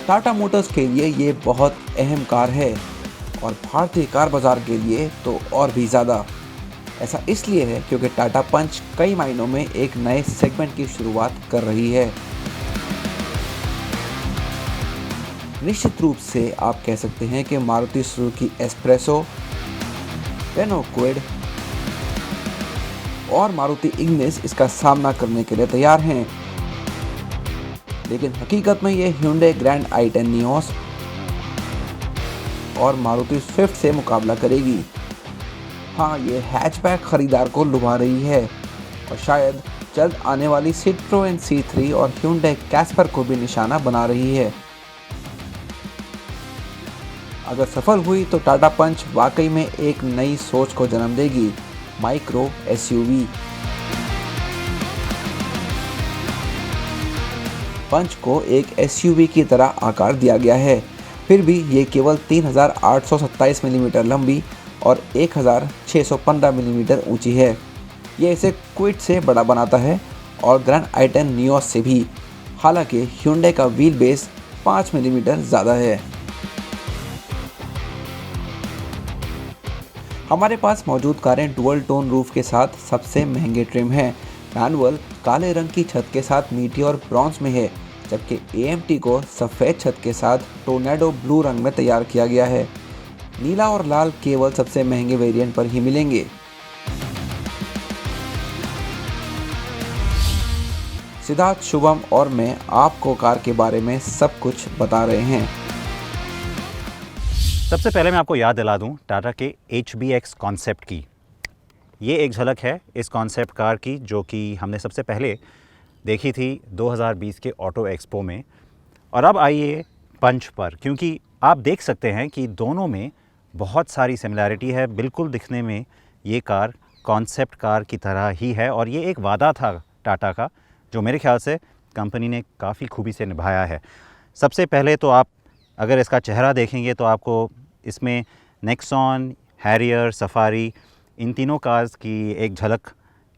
Tata Motors के लिए ये बहुत अहम कार है और भारतीय कार बाजार के लिए तो और भी ज़्यादा। ऐसा इसलिए है क्योंकि टाटा पंच कई मायनों में एक नए सेगमेंट की शुरुआत कर रही है। निश्चित रूप से आप कह सकते हैं कि Maruti Suzuki S-Presso, Renault Kwid और मारुति इग्निस इसका सामना करने के लिए तैयार हैं। लेकिन हकीकत में ये Hyundai ग्रैंड i10 नियोस और मारुति स्विफ्ट से मुकाबला करेगी। हाँ, ये हैचबैक खरीदार को लुभा रही है और शायद जल्द आने वाली Citroen C3 और Hyundai Casper को भी निशाना बना रही है। अगर सफल हुई तो टाटा पंच वाकई में एक नई सोच को जन्म देगी, माइक्रो एसयूवी। पंच को एक एसयूवी की तरह आकार दिया गया है, फिर भी ये केवल 3827 मिलीमीटर लंबी और 1615 मिलीमीटर ऊंची है। ये इसे क्विड से बड़ा बनाता है और ग्रैंड i10 नियोस से भी। हालांकि Hyundai का व्हील बेस 5 मिलीमीटर ज़्यादा है। हमारे पास मौजूद कारें डुअल टोन रूफ के साथ सबसे महंगे ट्रिम हैं। मैनुअल काले रंग की छत के साथ मीटियोर ब्रॉन्ज में है, जबकि AMT को सफ़ेद छत के साथ टोर्नेडो ब्लू रंग में तैयार किया गया है। नीला और लाल केवल सबसे महंगे वेरिएंट पर ही मिलेंगे। सिद्धार्थ, शुभम और मैं आपको कार के बारे में सब कुछ बता रहे हैं। सबसे पहले मैं आपको याद दिला दूं टाटा के HBX कॉन्सेप्ट की। ये एक झलक है इस कॉन्सेप्ट कार की जो कि हमने सबसे पहले देखी थी 2020 के ऑटो एक्सपो में। और अब आइए पंच पर, क्योंकि आप देख सकते हैं कि दोनों में बहुत सारी सिमिलैरिटी है। बिल्कुल दिखने में ये कार कॉन्सेप्ट कार की तरह ही है और ये एक वादा था टाटा का जो मेरे ख्याल से कंपनी ने काफ़ी खूबी से निभाया है। सबसे पहले तो आप अगर इसका चेहरा देखेंगे तो आपको इसमें नेक्सॉन, हैरियर, सफारी इन तीनों कार्स की एक झलक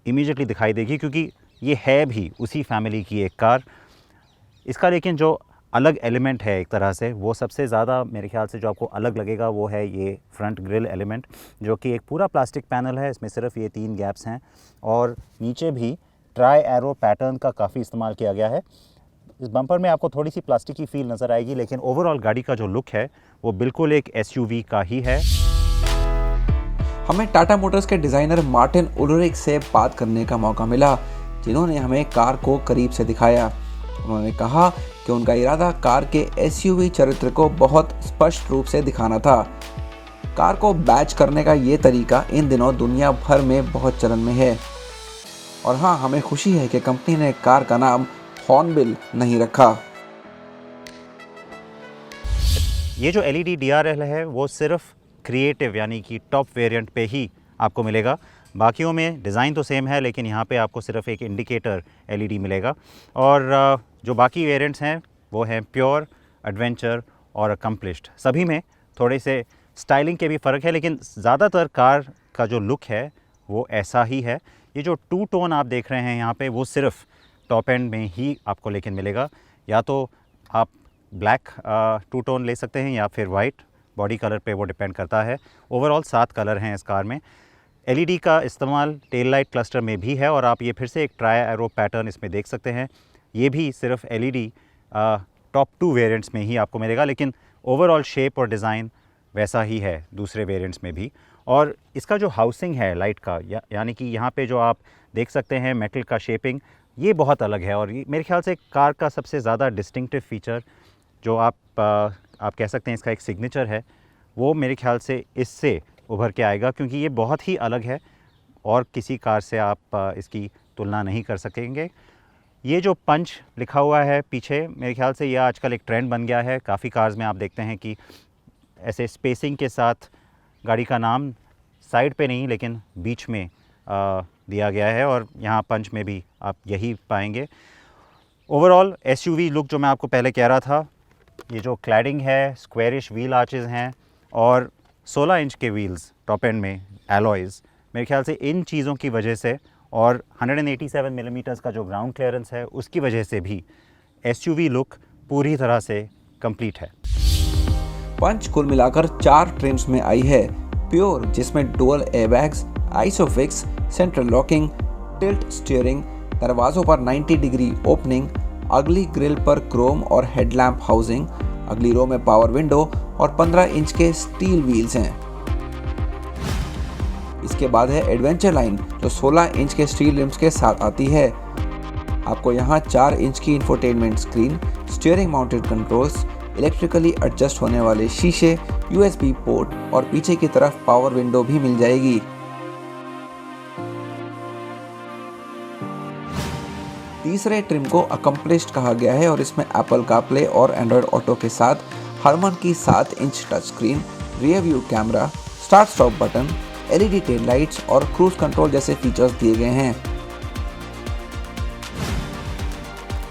इमीडिएटली दिखाई देगी, क्योंकि ये है भी उसी फैमिली की एक कार। इसका लेकिन जो अलग एलिमेंट है एक तरह से, वो सबसे ज़्यादा मेरे ख्याल से जो आपको अलग लगेगा वो है ये फ्रंट ग्रिल एलिमेंट, जो कि एक पूरा प्लास्टिक पैनल है। इसमें सिर्फ ये 3 गैप्स हैं और नीचे भी ट्राई एरो पैटर्न का काफ़ी इस्तेमाल किया गया है। इस बम्पर में आपको थोड़ी सी प्लास्टिक की फील नज़र आएगी, लेकिन ओवरऑल गाड़ी का जो लुक है वो बिल्कुल एक SUV का ही है। हमें टाटा मोटर्स के डिज़ाइनर मार्टिन उलरिक से बात करने का मौका मिला, जिन्होंने हमें कार को करीब से दिखाया। उन्होंने कहा कि उनका इरादा कार के SUV चरित्र को बहुत स्पष्ट रूप से दिखाना था। कार को बैच करने का ये तरीका इन दिनों दुनिया भर में बहुत चलन में है। और हाँ, हमें खुशी है कि कंपनी ने कार का नाम हॉर्नबिल नहीं रखा। ये जो LED DRL है वो सिर्फ क्रिएटिव यानी कि टॉप वेरिएंट पे ही आपको मिलेगा। बाकियों में डिज़ाइन तो सेम है, लेकिन यहाँ पे आपको सिर्फ एक इंडिकेटर LED मिलेगा। और जो बाकी वेरिएंट्स हैं वो हैं प्योर, एडवेंचर और अकम्प्लिश्ड। सभी में थोड़े से स्टाइलिंग के भी फ़र्क है, लेकिन ज़्यादातर कार का जो लुक है वो ऐसा ही है। ये जो 2 टोन आप देख रहे हैं यहाँ पे वो सिर्फ टॉप एंड में ही आपको लेकिन मिलेगा। या तो आप ब्लैक 2 टोन ले सकते हैं या फिर वाइट, बॉडी कलर पे वो डिपेंड करता है। ओवरऑल 7 कलर हैं इस कार में। LED का इस्तेमाल टेल लाइट क्लस्टर में भी है और आप ये फिर से एक ट्राई एरो पैटर्न इसमें देख सकते हैं। ये भी सिर्फ LED टॉप 2 वेरिएंट्स में ही आपको मिलेगा, लेकिन ओवरऑल शेप और डिज़ाइन वैसा ही है दूसरे वेरिएंट्स में भी। और इसका जो हाउसिंग है लाइट का, यानी कि यहाँ पे जो आप देख सकते हैं मेटल का शेपिंग, ये बहुत अलग है। और ये मेरे ख्याल से कार का सबसे ज़्यादा डिस्टिंक्टिव फीचर जो आप कह सकते हैं इसका एक सिग्नेचर है, वो मेरे ख्याल से इससे उभर के आएगा, क्योंकि ये बहुत ही अलग है और किसी कार से आप इसकी तुलना नहीं कर सकेंगे। ये जो पंच लिखा हुआ है पीछे, मेरे ख्याल से ये आजकल एक ट्रेंड बन गया है। काफ़ी कार्स में आप देखते हैं कि ऐसे स्पेसिंग के साथ गाड़ी का नाम साइड पे नहीं लेकिन बीच में दिया गया है, और यहाँ पंच में भी आप यही पाएंगे। ओवरऑल SUV लुक जो मैं आपको पहले कह रहा था, ये जो क्लैडिंग है, स्क्वेरिश व्हील आर्चेज़ हैं और 16 इंच के व्हील्स टॉप एंड में एलॉयज़, मेरे ख्याल से इन चीज़ों की वजह से और 187 मिलीमीटर्स का जो ग्राउंड क्लियरेंस है उसकी वजह से भी SUV लुक पूरी तरह से कंप्लीट है। पंच कुल मिलाकर 4 ट्रिम्स में आई है। प्योर, जिसमें dual airbags, isofix, central locking, tilt steering, दरवाजों पर 90 डिग्री ओपनिंग, अगली ग्रिल पर क्रोम और हेडलैम्प हाउसिंग, अगली रो में पावर विंडो और 15 इंच के स्टील व्हील्स हैं। इसके बाद है एडवेंचर लाइन, जो 16 इंच के स्टील रिम्स के साथ आती है। आपको यहाँ 4 इंच की infotainment screen, steering mounted controls, electrically adjust होने वाले शीशे, USB पोर्ट और पीछे की तरफ पावर विंडो भी मिल जाएगी। तीसरे ट्रिम को अकम्प्लिश्ड कहा गया है और इसमें एप्पल कारप्ले और एंड्रॉयड ऑटो के साथ हरमन की 7 inch touch screen, rear view camera, start stop button, LED tail lights और क्रूज कंट्रोल जैसे फीचर्स दिए गए हैं।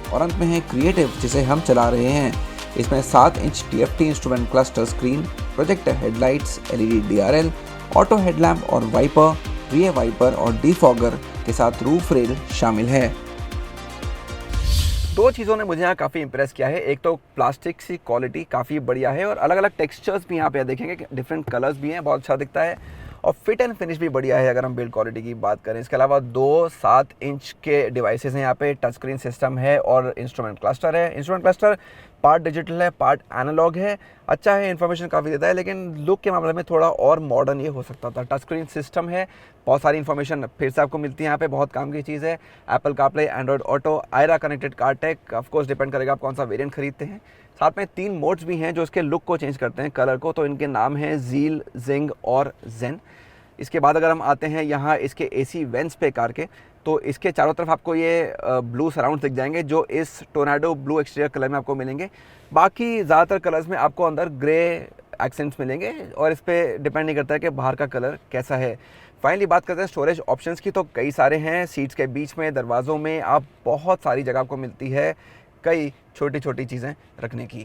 और अंत में है क्रिएटिव, जिसे हम चला रहे हैं। इसमें 7 inch TFT instrument cluster screen, projector headlights, LED DRL, auto headlamp और वाइपर, रियर वाइपर और डिफॉगर के साथ रूफ रेल शामिल है। 2 चीज़ों ने मुझे यहाँ काफ़ी इंप्रेस किया है। एक तो प्लास्टिक की क्वालिटी काफ़ी बढ़िया है और अलग अलग टेक्सचर्स भी यहाँ पे देखेंगे, डिफरेंट कलर्स भी हैं, बहुत अच्छा दिखता है। और फिट एंड फिनिश भी बढ़िया है अगर हम बिल्ड क्वालिटी की बात करें। इसके अलावा 2 7 इंच के डिवाइसेस हैं यहाँ पे, टच स्क्रीन सिस्टम है और इंस्ट्रूमेंट क्लस्टर है। इंस्ट्रूमेंट क्लस्टर पार्ट डिजिटल है, पार्ट एनालॉग है। अच्छा है, इन्फॉर्मेशन काफ़ी देता है, लेकिन लुक के मामले में थोड़ा और मॉडर्न ये हो सकता था। टच स्क्रीन सिस्टम है, बहुत सारी इन्फॉर्मेशन फिर से आपको मिलती है यहाँ पे, बहुत काम की चीज़ है। Apple CarPlay, Android Auto, iRA connected car tech, of course depend करेगा आप कौन सा वेरिएंट खरीदते हैं। साथ में 3 मोड्स भी हैं जो इसके लुक को चेंज करते हैं, कलर को। तो इनके नाम हैं ज़ील, जिंग और जेन। इसके बाद अगर हम आते हैं यहाँ इसके AC वेंट्स पे कार के, तो इसके चारों तरफ आपको ये ब्लू सराउंड दिख जाएंगे जो इस टोर्नाडो ब्लू एक्सटीरियर कलर में आपको मिलेंगे। बाकी ज़्यादातर कलर्स में आपको अंदर ग्रे एक्सेंट्स मिलेंगे और इस पर डिपेंड नहीं करता है कि बाहर का कलर कैसा है। फाइनली बात करते हैं स्टोरेज ऑप्शंस की, तो कई सारे हैं। सीट्स के बीच में, दरवाज़ों में आप बहुत सारी जगह आपको मिलती है, कई छोटी छोटी चीज़ें रखने की।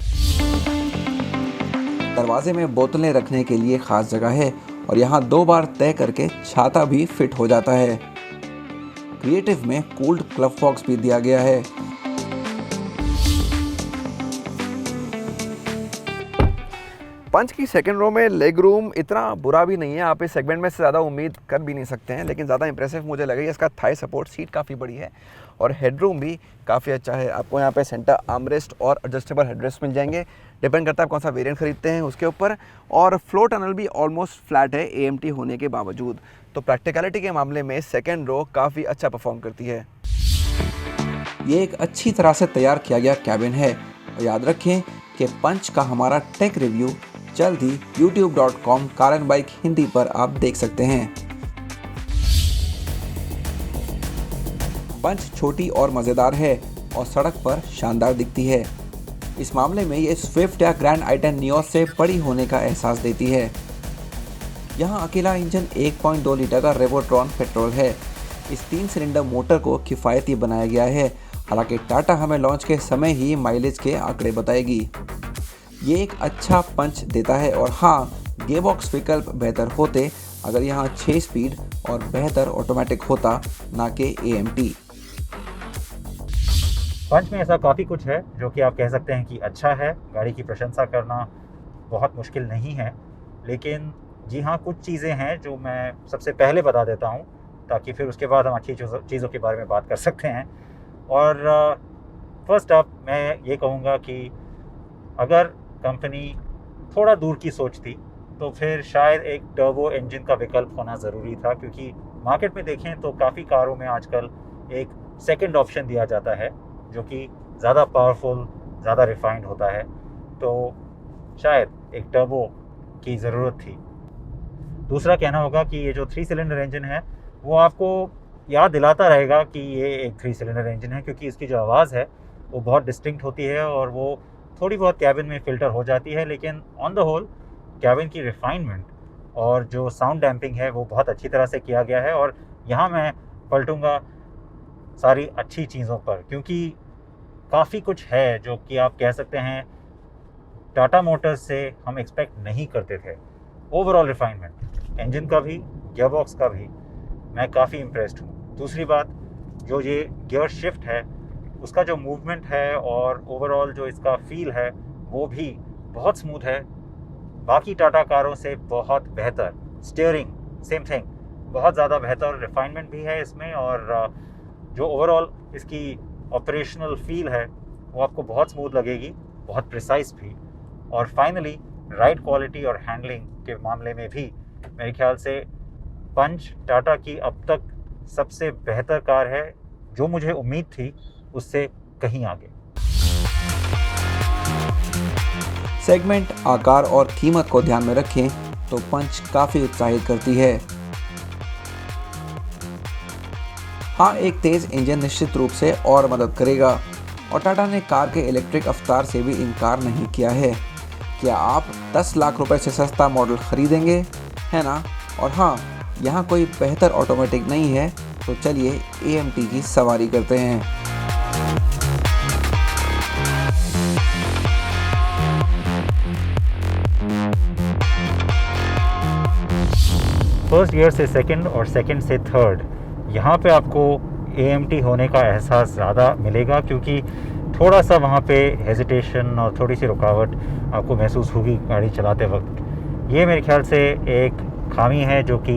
दरवाजे में बोतलें रखने के लिए ख़ास जगह है और यहाँ 2 बार तय करके छाता भी फिट हो जाता है। क्रिएटिव में कूल्ड क्लब बॉक्स भी दिया गया है। पंच की सेकंड रो में लेग रूम इतना बुरा भी नहीं है, आप इस सेगमेंट में से ज़्यादा उम्मीद कर भी नहीं सकते हैं, लेकिन ज़्यादा इंप्रेसिव मुझे लगी इसका थाई सपोर्ट। सीट काफ़ी बड़ी है और हेडरूम भी काफ़ी अच्छा है। आपको यहाँ पे सेंटर आर्मरेस्ट और एडजस्टेबल हेडरेस्ट मिल जाएंगे, डिपेंड करता है आप कौन सा वेरिएंट खरीदते हैं उसके ऊपर। और फ्लोर टनल भी ऑलमोस्ट फ्लैट है AMT होने के बावजूद। तो प्रैक्टिकलिटी के मामले में सेकेंड रो काफ़ी अच्छा परफॉर्म करती है। ये एक अच्छी तरह से तैयार किया गया कैबिन है और याद रखें कि पंच का हमारा टेक रिव्यू जल्द ही youtube.com car and bike Hindi पर आप देख सकते हैं। पंच छोटी और मज़ेदार है और सड़क पर शानदार दिखती है। इस मामले में ये स्विफ्ट या ग्रैंड आई10 नियोस से बड़ी होने का एहसास देती है। यहाँ अकेला इंजन 1.2 लीटर का रेवोट्रॉन पेट्रोल है। इस 3 सिलेंडर मोटर को किफ़ायती बनाया गया है, हालांकि टाटा हमें लॉन्च के समय ही माइलेज के आंकड़े बताएगी। ये एक अच्छा पंच देता है और हाँ, गियरबॉक्स विकल्प बेहतर होते अगर यहाँ 6 स्पीड और बेहतर ऑटोमेटिक होता, ना कि AMT। पंच में ऐसा काफ़ी कुछ है जो कि आप कह सकते हैं कि अच्छा है। गाड़ी की प्रशंसा करना बहुत मुश्किल नहीं है, लेकिन जी हाँ, कुछ चीज़ें हैं जो मैं सबसे पहले बता देता हूँ ताकि फिर उसके बाद हम अच्छी चीज़ों के बारे में बात कर सकते हैं। और फर्स्ट अप मैं ये कहूँगा कि अगर कंपनी थोड़ा दूर की सोचती तो फिर शायद एक टर्बो इंजन का विकल्प होना ज़रूरी था, क्योंकि मार्केट में देखें तो काफ़ी कारों में आजकल एक सेकंड ऑप्शन दिया जाता है जो कि ज़्यादा पावरफुल, ज़्यादा रिफाइंड होता है। तो शायद एक टर्बो की ज़रूरत थी। दूसरा कहना होगा कि ये जो 3 सिलेंडर इंजन है वो आपको याद दिलाता रहेगा कि ये एक 3 सिलेंडर इंजन है, क्योंकि इसकी जो आवाज़ है वो बहुत डिस्टिंक्ट होती है और वो थोड़ी बहुत कैबिन में फ़िल्टर हो जाती है, लेकिन ऑन द होल कैबिन की रिफाइनमेंट और जो साउंड डैम्पिंग है वो बहुत अच्छी तरह से किया गया है। और यहाँ मैं पलटूंगा सारी अच्छी चीज़ों पर, क्योंकि काफ़ी कुछ है जो कि आप कह सकते हैं टाटा मोटर्स से हम एक्सपेक्ट नहीं करते थे। ओवरऑल रिफाइनमेंट इंजन का भी, गियरबॉक्स का भी, मैं काफ़ी इम्प्रेस्ड हूँ। दूसरी बात, जो ये गियर शिफ्ट है उसका जो मूवमेंट है और ओवरऑल जो इसका फील है वो भी बहुत स्मूथ है, बाकी टाटा कारों से बहुत बेहतर। स्टीयरिंग सेम थिंग, बहुत ज़्यादा बेहतर रिफाइनमेंट भी है इसमें, और जो ओवरऑल इसकी ऑपरेशनल फील है वो आपको बहुत स्मूथ लगेगी, बहुत प्रिसाइज भी। और फाइनली राइड क्वालिटी और हैंडलिंग के मामले में भी मेरे ख्याल से पंच टाटा की अब तक सबसे बेहतर कार है, जो मुझे उम्मीद थी उससे कहीं आगे। सेगमेंट, आकार और कीमत को ध्यान में रखें तो पंच काफ़ी उत्साहित करती है। हाँ, एक तेज़ इंजन निश्चित रूप से और मदद करेगा, और टाटा ने कार के इलेक्ट्रिक अवतार से भी इनकार नहीं किया है। क्या आप 10 लाख रुपए से सस्ता मॉडल खरीदेंगे, है ना? और हाँ, यहाँ कोई बेहतर ऑटोमेटिक नहीं है, तो चलिए AMT की सवारी करते हैं। फर्स्ट गियर से सेकंड और सेकंड से थर्ड, यहाँ पे आपको AMT होने का एहसास ज़्यादा मिलेगा, क्योंकि थोड़ा सा वहाँ पे हेजिटेशन और थोड़ी सी रुकावट आपको महसूस होगी गाड़ी चलाते वक्त। ये मेरे ख्याल से एक खामी है जो कि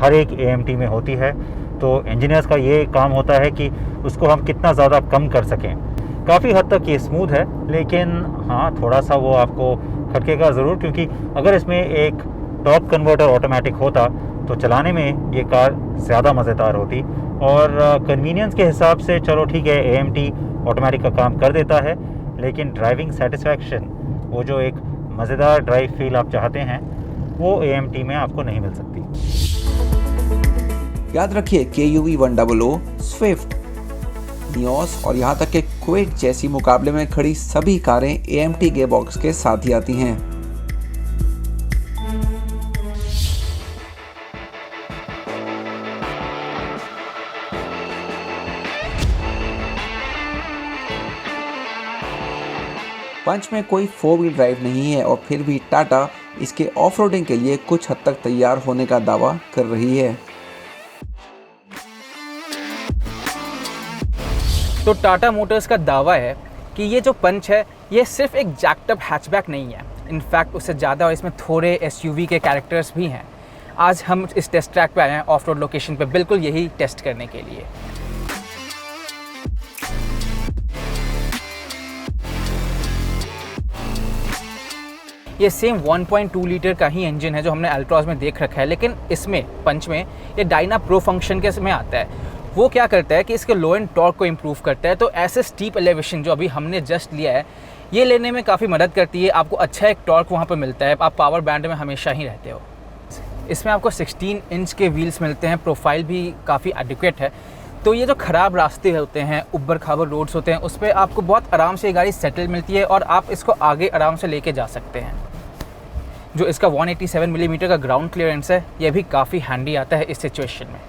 हर एक AMT में होती है। तो इंजीनियर्स का ये काम होता है कि उसको हम कितना ज़्यादा कम कर सकें। काफ़ी हद तक ये स्मूथ है, लेकिन हाँ, थोड़ा सा वो आपको खटकेगा ज़रूर, क्योंकि अगर इसमें एक टॉर्क कन्वर्टर ऑटोमेटिक होता तो चलाने में ये कार ज़्यादा मज़ेदार होती। और कन्वीनियंस के हिसाब से चलो ठीक है, AMT ऑटोमेटिक का काम कर देता है, लेकिन ड्राइविंग सेटिस्फैक्शन, वो जो एक मज़ेदार ड्राइव फील आप चाहते हैं, वो AMT में आपको नहीं मिल सकती। याद रखिए, KUV 100, स्विफ्ट, नियोस और यहाँ तक कि क्विड जैसी मुकाबले में खड़ी सभी कारें AMT गियरबॉक्स के साथ ही आती हैं। पंच में कोई 4 व्हील ड्राइव नहीं है, और फिर भी टाटा इसके ऑफ-रोडिंग के लिए कुछ हद तक तैयार होने का दावा कर रही है। तो टाटा मोटर्स का दावा है कि ये जो पंच है, ये सिर्फ एक जैक्ड अप हैचबैक नहीं है, इनफैक्ट उससे ज़्यादा, और इसमें थोड़े SUV के कैरेक्टर्स भी हैं। आज हम इस टेस्ट ट्रैक पे आए हैं, ऑफ रोड लोकेशन पे, बिल्कुल यही टेस्ट करने के लिए। ये सेम 1.2 लीटर का ही इंजन है जो हमने अल्ट्रॉज में देख रखा है, लेकिन इसमें पंच में ये डायना प्रो फंक्शन के में आता है। वो क्या करता है कि इसके लो एंड टॉर्क को इम्प्रूव करता है। तो ऐसे स्टीप एलिवेशन जो अभी हमने जस्ट लिया है, ये लेने में काफ़ी मदद करती है। आपको अच्छा एक टॉर्क वहाँ पर मिलता है, आप पावर बैंड में हमेशा ही रहते हो। इसमें आपको 16 इंच के व्हील्स मिलते हैं, प्रोफाइल भी काफ़ी एडिक्वेट है। तो ये जो ख़राब रास्ते होते हैं, उब्बर खाबर रोड्स होते हैं, उस पर आपको बहुत आराम से ये गाड़ी सेटल मिलती है, और आप इसको आगे आराम से लेके जा सकते हैं। जो इसका 187 मिलीमीटर का ग्राउंड क्लियरेंस है, ये भी काफ़ी हैंडी आता है इस सिचुएशन में।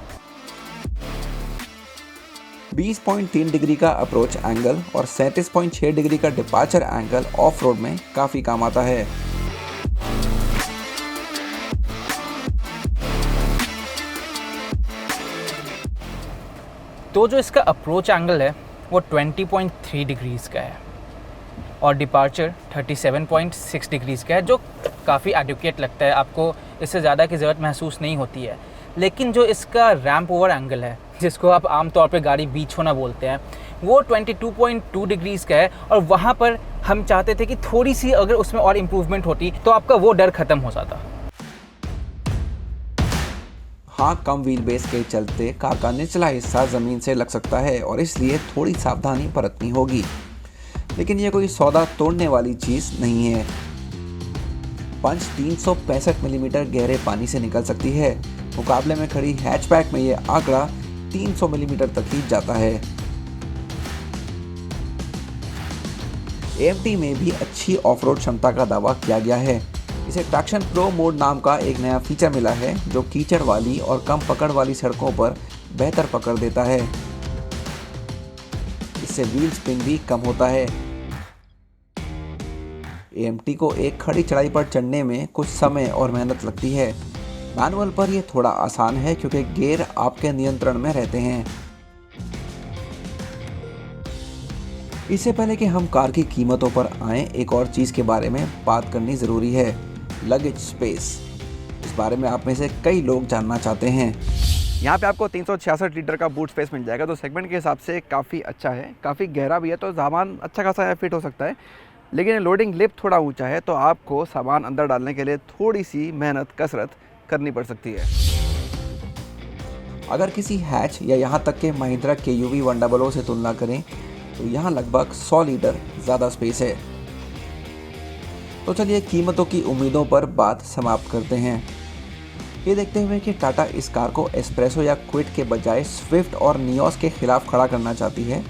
20.3 डिग्री का अप्रोच एंगल और 37.6 डिग्री का डिपार्चर एंगल ऑफ रोड में काफ़ी काम आता है। तो जो इसका अप्रोच एंगल है वो 20.3 डिग्रीज़ का है, और डिपार्चर 37.6 डिग्रीज़ का है, जो काफ़ी एडुकेट लगता है। आपको इससे ज़्यादा की ज़रूरत महसूस नहीं होती है। लेकिन जो इसका रैम्प ओवर एंगल है, जिसको आप आमतौर पे गाड़ी बीच होना बोलते हैं, वो 22.2 डिग्रीज़ का है, और वहाँ पर हम चाहते थे कि थोड़ी सी अगर उसमें और इम्प्रूवमेंट होती तो आपका वो डर ख़त्म हो जाता। हाँ, कम व्हील बेस के चलते कार का निचला हिस्सा ज़मीन से लग सकता है, और इसलिए थोड़ी सावधानी बरतनी होगी। लेकिन ये कोई सौदा तोड़ने वाली चीज़ नहीं है। पंच 365 मिलीमीटर गहरे पानी से निकल सकती है। मुकाबले में खड़ी हैचबैक में ये आंकड़ा 300 मिलीमीटर तक ही जाता है। AMT में भी अच्छी ऑफ-रोड क्षमता का दावा किया गया है। इसे ट्रैक्शन प्रो मोड नाम का एक नया फीचर मिला है, जो कीचड़ वाली और कम पकड़ वाली सड़कों पर बेहतर पकड़ देता है। इससे व्हील स्पिन भी कम होता है। AMT को एक खड़ी चढ़ाई पर चढ़ने में कुछ समय और मेहनत लगती है। मैनुअल पर यह थोड़ा आसान है, क्योंकि गियर आपके नियंत्रण में रहते हैं। इससे पहले कि हम कार की कीमतों पर आएं, एक और चीज़ के बारे में बात करनी ज़रूरी है, लगेज स्पेस। इस बारे में आप में से कई लोग जानना चाहते हैं। यहाँ पे आपको 366 लीटर का बूट स्पेस मिल जाएगा, तो सेगमेंट के हिसाब से काफ़ी अच्छा है, काफ़ी गहरा भी है, तो सामान अच्छा खासा फिट हो सकता है। लेकिन लोडिंग लिफ्ट थोड़ा ऊंचा है, तो आपको सामान अंदर डालने के लिए थोड़ी सी मेहनत कसरत करनी पड़ सकती है। अगर किसी हैच या यहाँ तक के महिंद्रा KUV 100 से तुलना करें तो यहाँ लगभग 100 लीटर ज़्यादा स्पेस है। तो चलिए कीमतों की उम्मीदों पर बात समाप्त करते हैं। ये देखते हुए कि टाटा इस कार को एस्प्रेसो या क्विड के बजाय स्विफ्ट और नियोस के खिलाफ खड़ा करना चाहती है,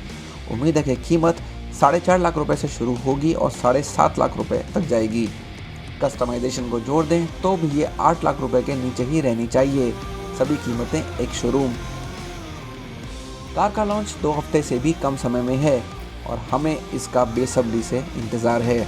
उम्मीद है कि कीमत 4.5 लाख रुपए से शुरू होगी और 7.5 लाख रुपए तक जाएगी। कस्टमाइजेशन को जोड़ दें तो भी ये 8 लाख रुपए के नीचे ही रहनी चाहिए। सभी कीमतें एक शोरूम। कार का लॉन्च 2 हफ्ते से भी कम समय में है और हमें इसका बेसब्री से इंतज़ार है।